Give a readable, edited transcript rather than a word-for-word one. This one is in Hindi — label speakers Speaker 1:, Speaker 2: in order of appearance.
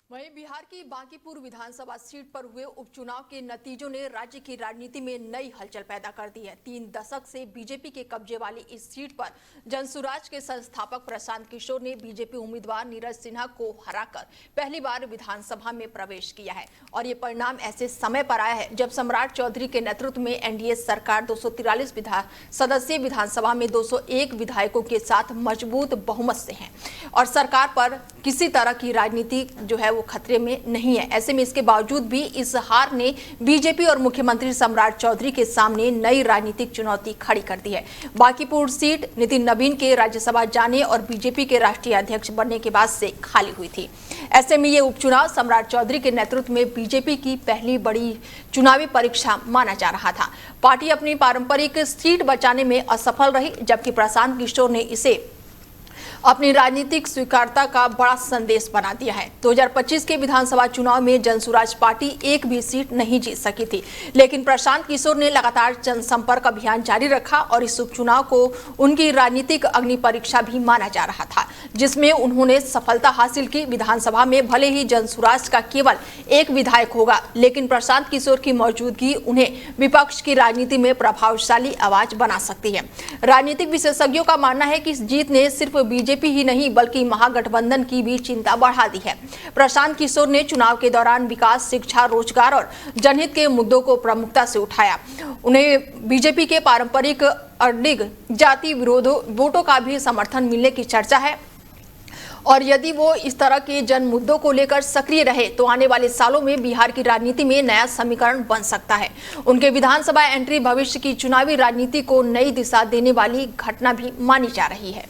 Speaker 1: वहीं बिहार की बांकीपुर विधानसभा सीट पर हुए उपचुनाव के नतीजों ने राज्य की राजनीति में नई हलचल पैदा कर दी है। 3 दशक से बीजेपी के कब्जे वाली इस सीट पर जनसुराज के संस्थापक प्रशांत किशोर ने बीजेपी उम्मीदवार नीरज सिन्हा को हराकर पहली बार विधानसभा में प्रवेश किया है। और ये परिणाम ऐसे समय पर आया है जब सम्राट चौधरी के नेतृत्व में एनडीए सरकार 243 सदस्यीय विधानसभा में 201 विधायकों के साथ मजबूत बहुमत से है और सरकार पर किसी तरह की राजनीति जो है वो खतरे में नहीं है। ऐसे में इसके बावजूद भी इस हार ने बीजेपी और मुख्यमंत्री सम्राट चौधरी के सामने नई राजनीतिक चुनौती खड़ी कर दी है। बांकीपुर सीट नितिन नवीन के राज्यसभा जाने और बीजेपी के राष्ट्रीय अध्यक्ष बनने के बाद से खाली हुई थी। ऐसे में ये उपचुनाव सम्राट चौधरी के नेतृत्व में बीजेपी की पहली बड़ी चुनावी परीक्षा माना जा रहा था। पार्टी अपनी पारंपरिक सीट बचाने में असफल रही, जबकि प्रशांत किशोर ने इसे अपनी राजनीतिक स्वीकार्यता का बड़ा संदेश बना दिया है। 2025 के विधानसभा चुनाव में जनसुराज पार्टी एक भी सीट नहीं जीत सकी थी, लेकिन प्रशांत किशोर ने लगातार जनसंपर्क अभियान जारी रखा और इस उपचुनाव को उनकी राजनीतिक अग्नि परीक्षा भी माना जा रहा था, जिसमें उन्होंने सफलता हासिल की। विधानसभा में भले ही जनसुराज का केवल एक विधायक होगा, लेकिन प्रशांत किशोर की मौजूदगी उन्हें विपक्ष की राजनीति में प्रभावशाली आवाज बना सकती है। राजनीतिक विशेषज्ञों का मानना है कि इस जीत ने सिर्फ बीजेपी ही नहीं बल्कि महागठबंधन की भी चिंता बढ़ा दी है। प्रशांत किशोर ने चुनाव के दौरान विकास, शिक्षा, रोजगार और जनहित के मुद्दों को प्रमुखता से उठाया। उन्हें बीजेपी के पारंपरिक अडिग जाति विरोधी वोटों का भी समर्थन मिलने की चर्चा है और यदि वो इस तरह के जन मुद्दों को लेकर सक्रिय रहे तो आने वाले सालों में बिहार की राजनीति में नया समीकरण बन सकता है। उनके विधानसभा एंट्री भविष्य की चुनावी राजनीति को नई दिशा देने वाली घटना भी मानी जा रही है।